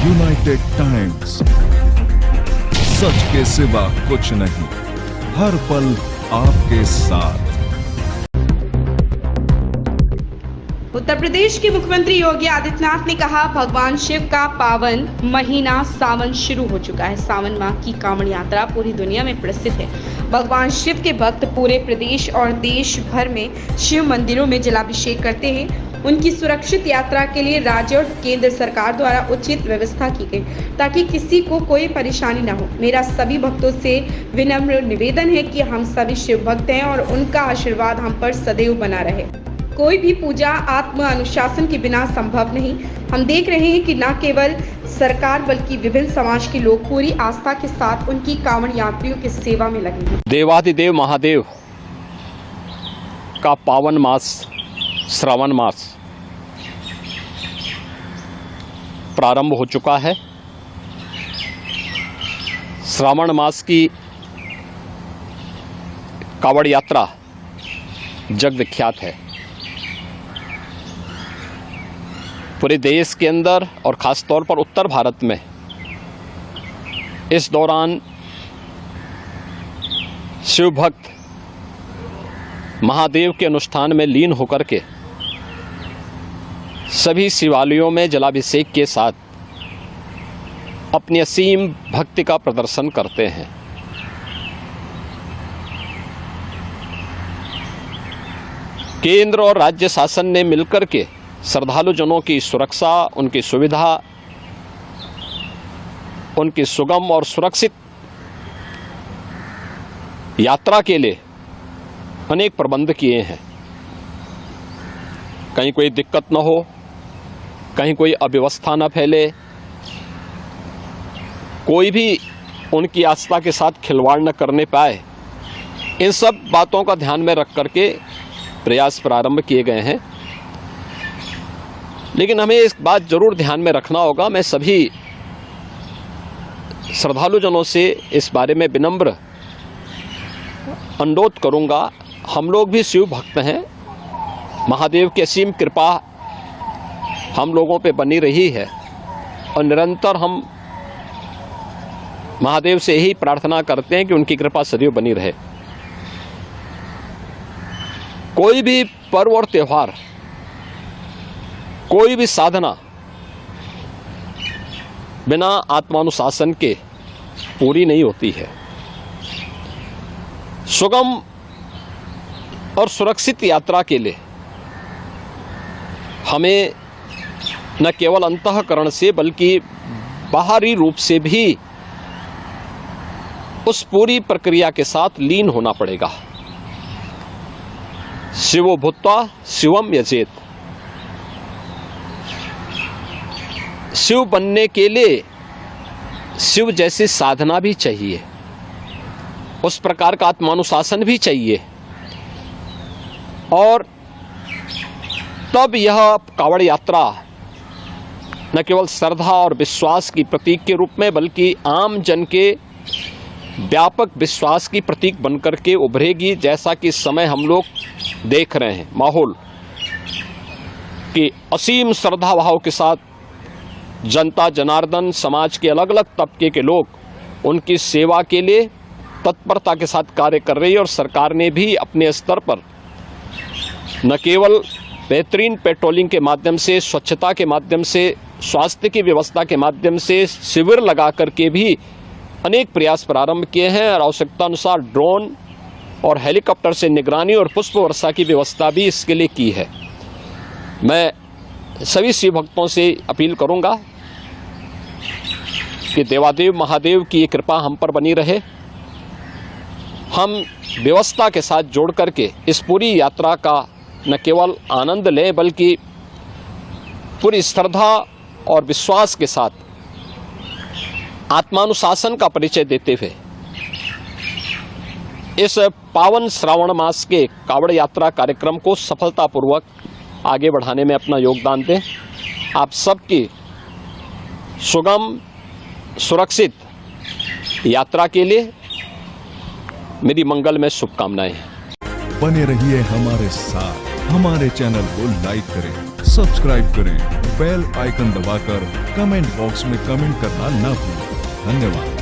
United times, सच के सिवा कुछ नहीं, हर पल आपके साथ। उत्तर प्रदेश के मुख्यमंत्री योगी आदित्यनाथ ने कहा, भगवान शिव का पावन महीना सावन शुरू हो चुका है। सावन माह की कांवड़ यात्रा पूरी दुनिया में प्रसिद्ध है। भगवान शिव के भक्त पूरे प्रदेश और देश भर में शिव मंदिरों में जलाभिषेक करते हैं। उनकी सुरक्षित यात्रा के लिए राज्य और केंद्र सरकार द्वारा उचित व्यवस्था की गई, ताकि किसी को कोई परेशानी न हो। मेरा सभी भक्तों से विनम्र निवेदन है कि हम सभी शिव भक्त हैं और उनका आशीर्वाद हम पर सदैव बना रहे। कोई भी पूजा आत्म अनुशासन के बिना संभव नहीं। हम देख रहे हैं कि न केवल सरकार बल्कि विभिन्न समाज के लोग पूरी आस्था के साथ उनकी कांवड़ यात्रियों की सेवा में लगे हैं। देवाधिदेव महादेव का पावन मास श्रावण मास प्रारंभ हो चुका है। श्रावण मास की कांवड़ यात्रा जग विख्यात है। पूरे देश के अंदर और ख़ास तौर पर उत्तर भारत में इस दौरान शिव भक्त महादेव के अनुष्ठान में लीन होकर के सभी शिवालयों में जलाभिषेक के साथ अपनी असीम भक्ति का प्रदर्शन करते हैं। केंद्र और राज्य शासन ने मिलकर के श्रद्धालुजनों की सुरक्षा, उनकी सुविधा, उनकी सुगम और सुरक्षित यात्रा के लिए अनेक प्रबंध किए हैं। कहीं कोई दिक्कत न हो, कहीं कोई अव्यवस्था न फैले, कोई भी उनकी आस्था के साथ खिलवाड़ न करने पाए, इन सब बातों का ध्यान में रख करके प्रयास प्रारंभ किए गए हैं। लेकिन हमें इस बात जरूर ध्यान में रखना होगा, मैं सभी श्रद्धालुजनों से इस बारे में विनम्र अनुरोध करूंगा। हम लोग भी शिव भक्त हैं, महादेव की असीम कृपा हम लोगों पे बनी रही है और निरंतर हम महादेव से यही प्रार्थना करते हैं कि उनकी कृपा सदैव बनी रहे। कोई भी पर्व और त्यौहार, कोई भी साधना बिना आत्मानुशासन के पूरी नहीं होती है। सुगम और सुरक्षित यात्रा के लिए हमें न केवल अंतःकरण से बल्कि बाहरी रूप से भी उस पूरी प्रक्रिया के साथ लीन होना पड़ेगा। शिवो भूत्वा शिवम यजेत। शिव बनने के लिए शिव जैसी साधना भी चाहिए, उस प्रकार का आत्मानुशासन भी चाहिए, और तब यह कांवड़ यात्रा न केवल श्रद्धा और विश्वास की प्रतीक के रूप में बल्कि आम जन के व्यापक विश्वास की प्रतीक बनकर के उभरेगी। जैसा कि इस समय हम लोग देख रहे हैं माहौल कि असीम श्रद्धा भाव के साथ जनता जनार्दन, समाज के अलग अलग तबके के लोग उनकी सेवा के लिए तत्परता के साथ कार्य कर रही है। और सरकार ने भी अपने स्तर पर न केवल बेहतरीन पेट्रोलिंग के माध्यम से, स्वच्छता के माध्यम से, स्वास्थ्य की व्यवस्था के माध्यम से शिविर लगा करके भी अनेक प्रयास प्रारंभ किए हैं और आवश्यकता अनुसार ड्रोन और हेलीकॉप्टर से निगरानी और पुष्प वर्षा की व्यवस्था भी इसके लिए की है। मैं सभी शिव भक्तों से अपील करूंगा कि देवादेव महादेव की ये कृपा हम पर बनी रहे। हम व्यवस्था के साथ जोड़ करके इस पूरी यात्रा का न केवल आनंद लें बल्कि पूरी श्रद्धा और विश्वास के साथ आत्मानुशासन का परिचय देते हुए इस पावन श्रावण मास के कांवड़ यात्रा कार्यक्रम को सफलतापूर्वक आगे बढ़ाने में अपना योगदान दें। आप सबकी सुगम सुरक्षित यात्रा के लिए मेरी मंगलमय शुभकामनाएं हैं। बने रहिए हमारे साथ, हमारे चैनल को लाइक करें, सब्सक्राइब करें। बेल आइकन दबाकर कमेंट बॉक्स में कमेंट करना ना भूलें। धन्यवाद।